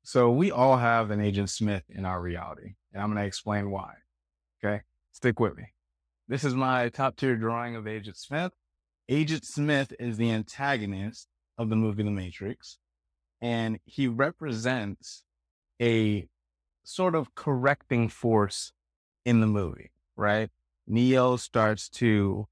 So we all have an Agent Smith in our reality, and I'm going to explain why. Okay. Stick with me. This is my top tier drawing of Agent Smith. Agent Smith is the antagonist of the movie The Matrix, and he represents a sort of correcting force in the movie, right? Neo starts to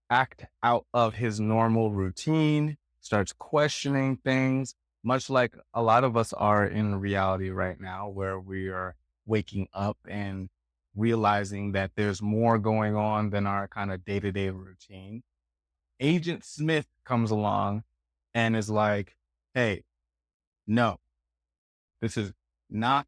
act out of his normal routine, starts questioning things, much like a lot of us are in reality right now, where we are waking up and realizing that there's more going on than our kind of day to day routine. Agent Smith comes along and is like, hey, no, this is not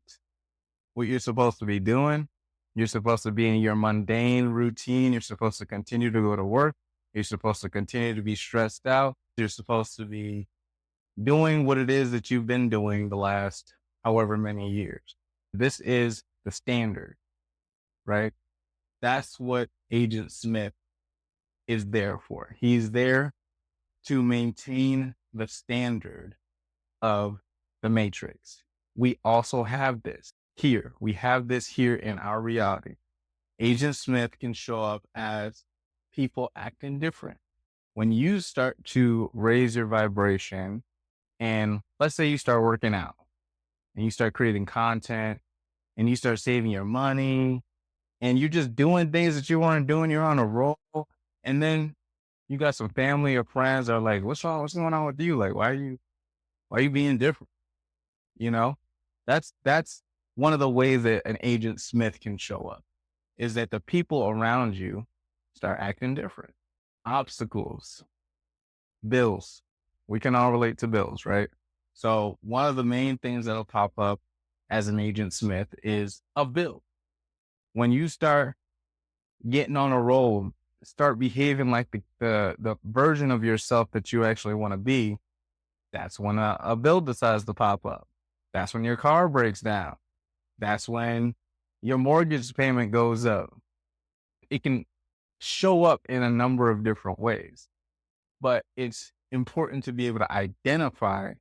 what you're supposed to be doing. You're supposed to be in your mundane routine. You're supposed to continue to go to work. You're supposed to continue to be stressed out. You're supposed to be doing what it is that you've been doing the last however many years. This is the standard, right? That's what Agent Smith is there for. He's there to maintain the standard of the Matrix. We also have this here. We have this here in our reality. Agent Smith can show up as people acting different. When you start to raise your vibration, and let's say you start working out and you start creating content and you start saving your money and you're just doing things that you weren't doing, you're on a roll. And then you got some family or friends that are like, what's wrong? What's going on with you? Like, why are you being different? You know, that's one of the ways that an Agent Smith can show up is that the people around you start acting different. Obstacles, bills. We can all relate to bills, right? So one of the main things that'll pop up as an Agent Smith is a bill. When you start getting on a roll, start behaving like the version of yourself that you actually want to be, that's when a bill decides to pop up. That's when your car breaks down. That's when your mortgage payment goes up. It can show up in a number of different ways, but it's important to be able to identify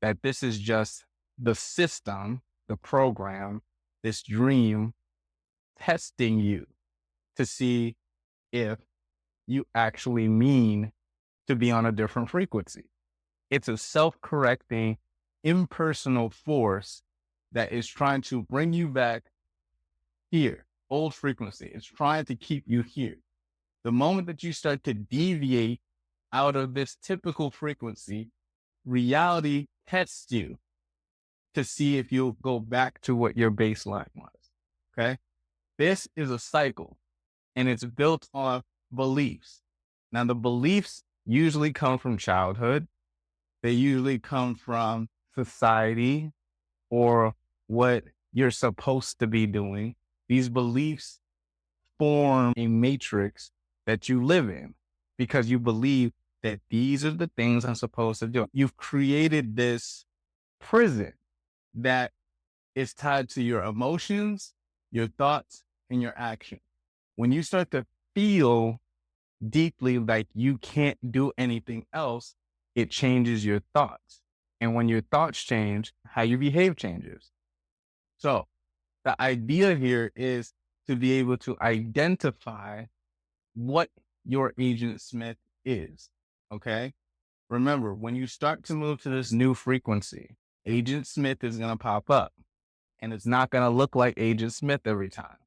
that this is just the system, the program, this dream testing you to see if you actually mean to be on a different frequency. It's a self-correcting, impersonal force that is trying to bring you back here, old frequency. It's trying to keep you here. The moment that you start to deviate out of this typical frequency, reality tests you to see if you'll go back to what your baseline was. Okay. This is a cycle and it's built on beliefs. Now, the beliefs usually come from childhood. They usually come from society or what you're supposed to be doing. These beliefs form a matrix that you live in because you believe that these are the things I'm supposed to do. You've created this prison that is tied to your emotions, your thoughts, and your actions. When you start to feel deeply like you can't do anything else, it changes your thoughts. And when your thoughts change, how you behave changes. So the idea here is to be able to identify what your Agent Smith is. Okay. Remember, when you start to move to this new frequency, Agent Smith is going to pop up and it's not going to look like Agent Smith every time.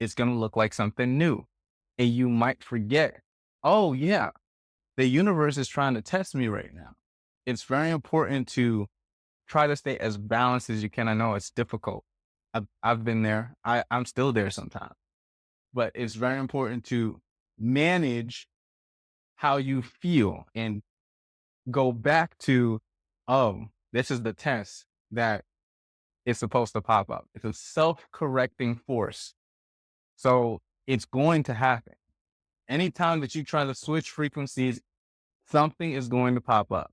It's going to look like something new. And you might forget, oh, yeah, the universe is trying to test me right now. It's very important to try to stay as balanced as you can. I know it's difficult. I've been there. I'm still there sometimes, but it's very important to manage how you feel and go back to, oh, this is the test that is supposed to pop up. It's a self-correcting force. So it's going to happen. Anytime that you try to switch frequencies, something is going to pop up.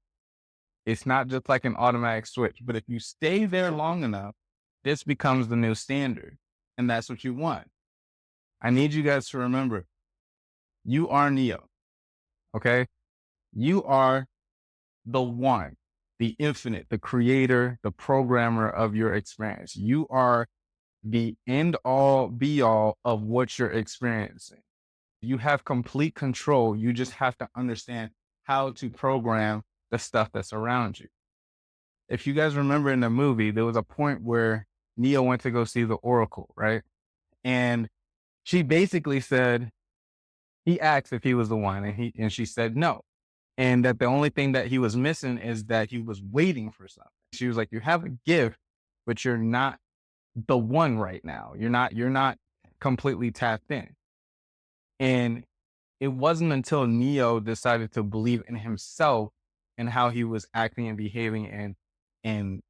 It's not just like an automatic switch, but if you stay there long enough, this becomes the new standard. And that's what you want. I need you guys to remember, you are Neo. Okay. You are the one. the infinite, the creator, the programmer of your experience. You are the end all be all of what you're experiencing. You have complete control. You just have to understand how to program the stuff that's around you. If you guys remember in the movie, there was a point where Neo went to go see the Oracle, right? And she basically said, he asked if he was the one, and she said no. And that the only thing that he was missing is that he was waiting for something. She was like, you have a gift, but you're not the one right now. You're not completely tapped in. And it wasn't until Neo decided to believe in himself and how he was acting and behaving and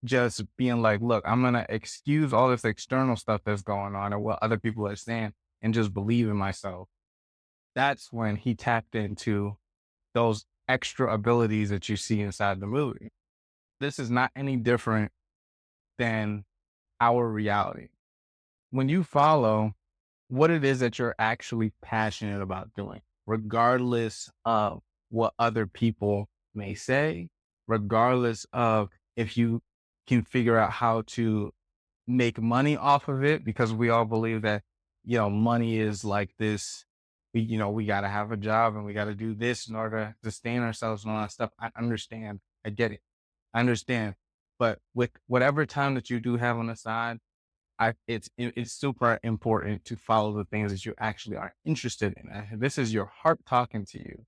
just being like, look, I'm gonna excuse all this external stuff that's going on or what other people are saying and just believe in myself. That's when he tapped into those extra abilities that you see inside the movie. This is not any different than our reality. When you follow what it is that you're actually passionate about doing, regardless of what other people may say, regardless of if you can figure out how to make money off of it, because we all believe that, money is like this. We got to have a job and we got to do this in order to sustain ourselves and all that stuff. I understand. I get it. I understand. But with whatever time that you do have on the side, it's super important to follow the things that you actually are interested in. This is your heart talking to you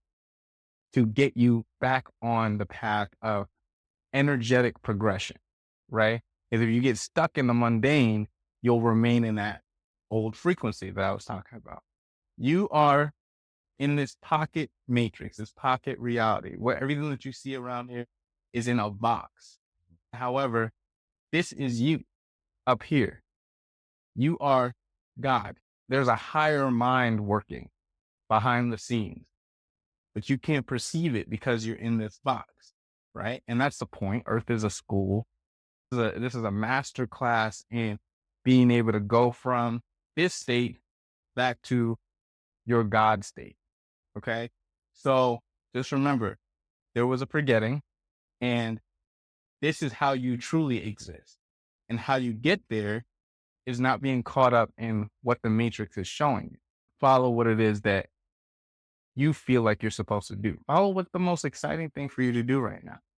to get you back on the path of energetic progression, right? If you get stuck in the mundane, you'll remain in that old frequency that I was talking about. You are in this pocket matrix, this pocket reality, where everything that you see around here is in a box. However, this is you up here. You are God. There's a higher mind working behind the scenes, but you can't perceive it because you're in this box, right? And that's the point. Earth is a school. This is a master class in being able to go from this state back to your God state. Okay. So just remember, there was a forgetting, and this is how you truly exist. And how you get there is not being caught up in what the matrix is showing you. Follow what it is that you feel like you're supposed to do. Follow what's the most exciting thing for you to do right now.